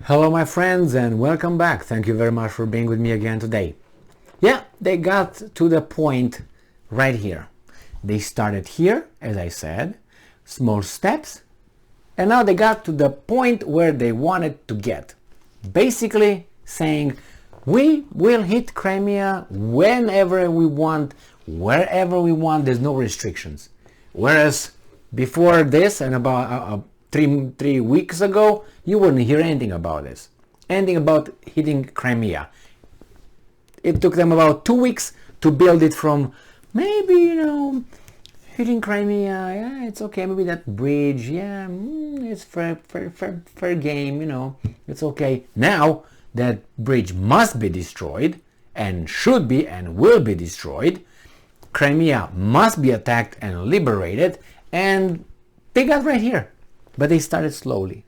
Hello my friends and welcome back. Thank you very much for being with me again today. Yeah, they got to the point right here. They started here, as I said, small steps, and now they got to the point where they wanted to get. Basically saying, we will hit Crimea whenever we want, wherever we want, there's no restrictions. Whereas before this and about three weeks ago, you wouldn't hear anything about this. Anything about hitting Crimea. It took them about 2 weeks to build it from maybe, hitting Crimea, yeah, it's okay, maybe that bridge, yeah, it's fair game, it's okay. Now, that bridge must be destroyed, and should be and will be destroyed. Crimea must be attacked and liberated, and they got right here. But they started slowly,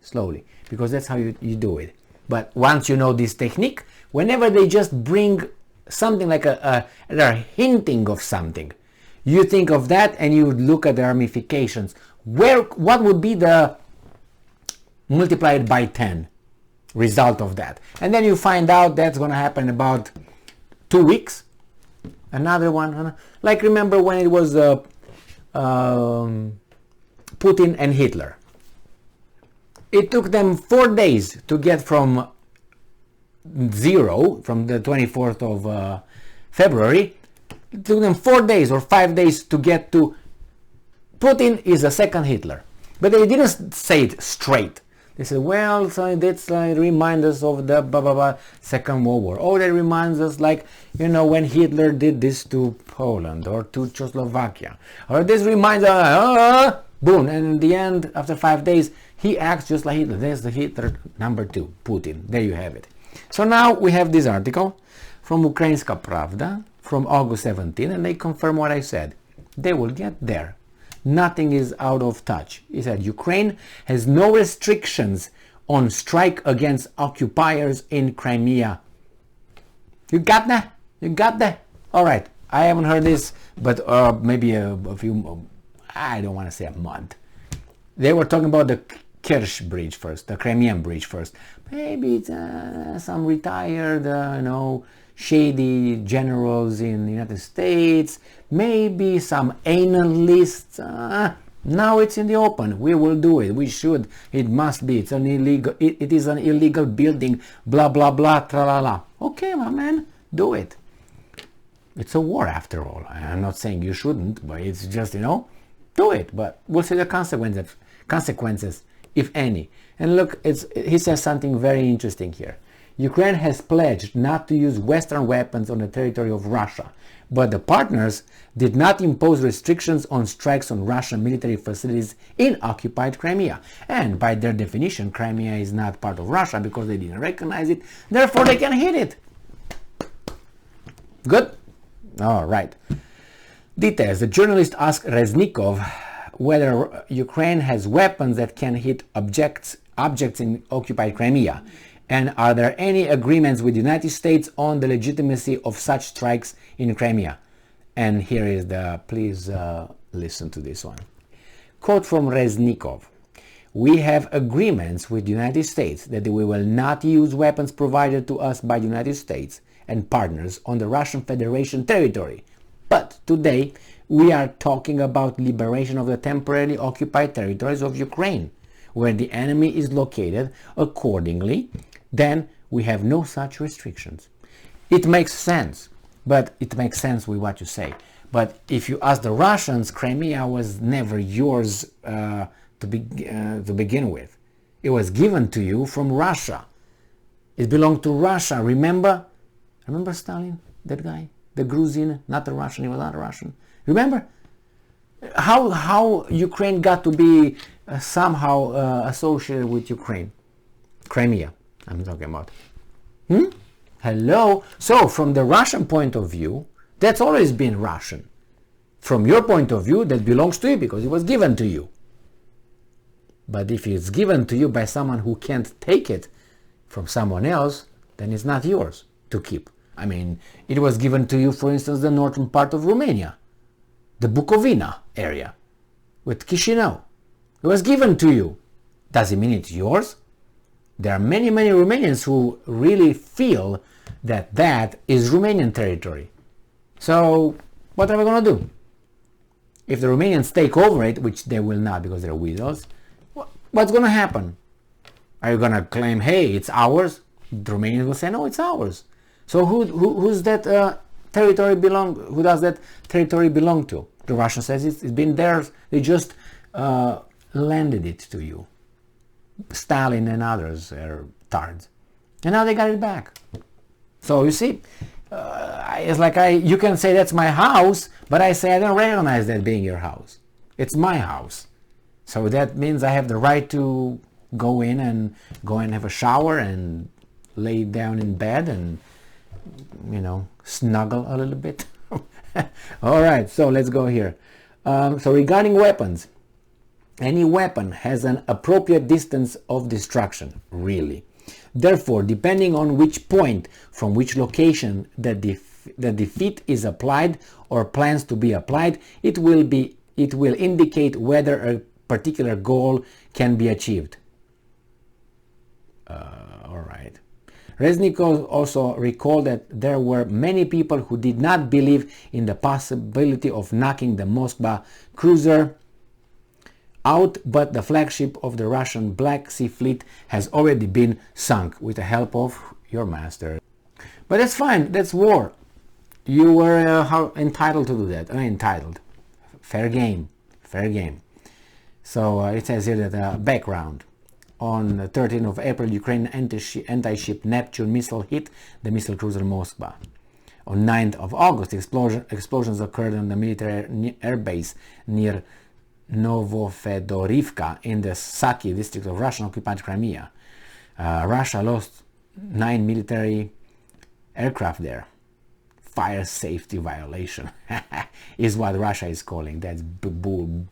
because that's how you do it. But once you know this technique, whenever they just bring something like they're hinting of something, you think of that and you look at the ramifications. What would be the multiplied by 10 result of that? And then you find out that's going to happen in about 2 weeks. Another one, like remember when it was Putin and Hitler. It took them 4 days to get from zero, from the 24th of February. It took them 4 days or 5 days to get to Putin is a second Hitler. But they didn't say it straight. They said, well, so that's reminds us of the Second World War. Oh, that reminds us when Hitler did this to Poland or to Czechoslovakia. Or this reminds us, boom, and in the end, after 5 days, he acts just like Hitler. There's the Hitler number 2, Putin. There you have it. So now we have this article from Ukrainska Pravda from August 17, and they confirm what I said. They will get there. Nothing is out of touch. He said Ukraine has no restrictions on strike against occupiers in Crimea. You got that? You got that? All right. I haven't heard this, but maybe a few, I don't want to say a month. They were talking about the Kerch bridge first, the Crimean bridge first. Maybe it's some retired, shady generals in the United States. Maybe some analysts. Now it's in the open. We will do it. We should. It must be. It's an illegal. It is an illegal building. Blah blah blah. Tra la la. Okay, my man, do it. It's a war after all. I'm not saying you shouldn't, but it's just do it. But we'll see the consequences, if any. And look, he says something very interesting here. Ukraine has pledged not to use Western weapons on the territory of Russia, but the partners did not impose restrictions on strikes on Russian military facilities in occupied Crimea. And by their definition, Crimea is not part of Russia because they didn't recognize it, therefore they can hit it. Good? All right. Details. The journalist asked Reznikov whether Ukraine has weapons that can hit objects in occupied Crimea. And are there any agreements with the United States on the legitimacy of such strikes in Crimea? And here is please listen to this one. Quote from Reznikov. We have agreements with the United States that we will not use weapons provided to us by the United States and partners on the Russian Federation territory. But today we are talking about liberation of the temporarily occupied territories of Ukraine, where the enemy is located. Accordingly, then we have no such restrictions. It makes sense, but it makes sense with what you say. But if you ask the Russians, Crimea was never yours to begin with. It was given to you from Russia. It belonged to Russia. Remember Stalin, that guy, the Gruzian, not the Russian. He was not a Russian. Remember how Ukraine got to be somehow associated with Ukraine, Crimea. I'm talking about. Hello. So from the Russian point of view, that's always been Russian. From your point of view, that belongs to you because it was given to you. But if it's given to you by someone who can't take it from someone else, then it's not yours to keep. I mean, it was given to you, for instance, the northern part of Romania, the Bukovina area with Chisinau. It was given to you. Does it mean it's yours? There are many, many Romanians who really feel that that is Romanian territory. So what are we going to do? If the Romanians take over it, which they will not because they're weasels, what's going to happen? Are you going to claim, hey, it's ours? The Romanians will say, no, it's ours. So who's that territory belong? Who does that territory belong to? The Russian says it's been theirs. They just landed it to you. Stalin and others are tards, and now they got it back. So you see, it's like you can say that's my house, but I say I don't recognize that being your house. It's my house. So that means I have the right to go in and have a shower and lay down in bed and, you know, snuggle a little bit. All right, so let's go here. So regarding weapons, any weapon has an appropriate distance of destruction, really. Therefore, depending on which point, from which location the defeat is applied or plans to be applied, it will indicate whether a particular goal can be achieved. All right. Reznikov also recalled that there were many people who did not believe in the possibility of knocking the Moskva cruiser out, but the flagship of the Russian Black Sea Fleet has already been sunk with the help of your master. But that's fine, that's war. You were entitled to do that. Entitled. Fair game. Fair game. So it says here that background. On the 13th of April, Ukraine anti-ship Neptune missile hit the missile cruiser Moskva. On 9th of August, explosions occurred on the military airbase near Novofedorivka in the Saki district of Russian-occupied Crimea. Russia lost 9 military aircraft there. Fire safety violation is what Russia is calling. That's bull.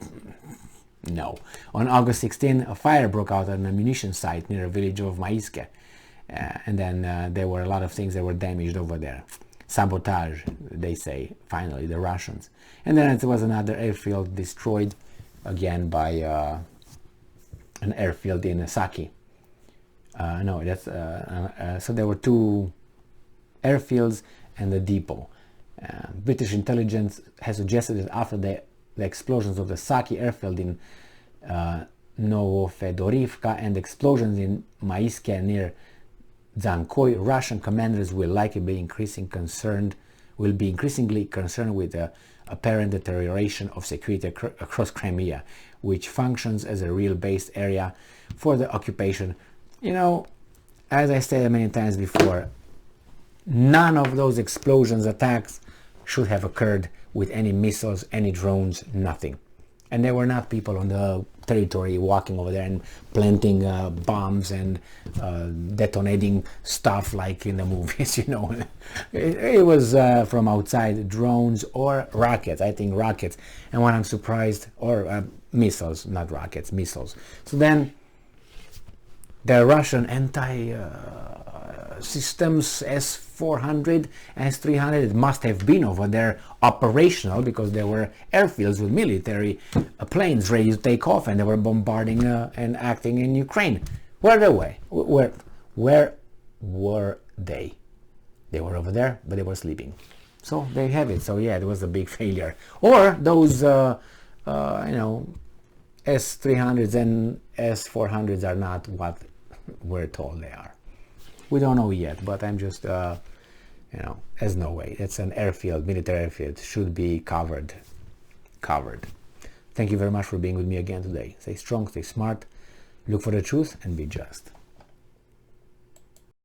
No. On August 16, a fire broke out at an ammunition site near a village of Maiske. And then there were a lot of things that were damaged over there. Sabotage, they say, finally, the Russians. And then there was another airfield destroyed, again by an airfield in Saki. So there were 2 airfields and a depot. British intelligence has suggested that after the explosions of the Saki airfield in Novofedorivka and explosions in Maiske near Zankoy, Russian commanders will likely be increasingly concerned with the apparent deterioration of security across Crimea, which functions as a real base area for the occupation. You know, as I said many times before, none of those explosions, attacks should have occurred with any missiles, any drones, nothing. And there were not people on the territory walking over there and planting bombs and detonating stuff like in the movies, you know. It was from outside, drones or rockets. I think rockets. And when I'm surprised, or missiles, not rockets, missiles. So then the Russian anti-systems S-400, S-300, it must have been over there operational, because there were airfields with military planes ready to take off, and they were bombarding and acting in Ukraine. Where were they? They were over there, but they were sleeping. So they have it. So yeah, it was a big failure. Or those, S-300s and S-400s are not what we're told they are. We don't know yet, but I'm just, there's no way. It's an airfield, military airfield, should be covered. Thank you very much for being with me again today. Stay strong, stay smart, look for the truth, and be just.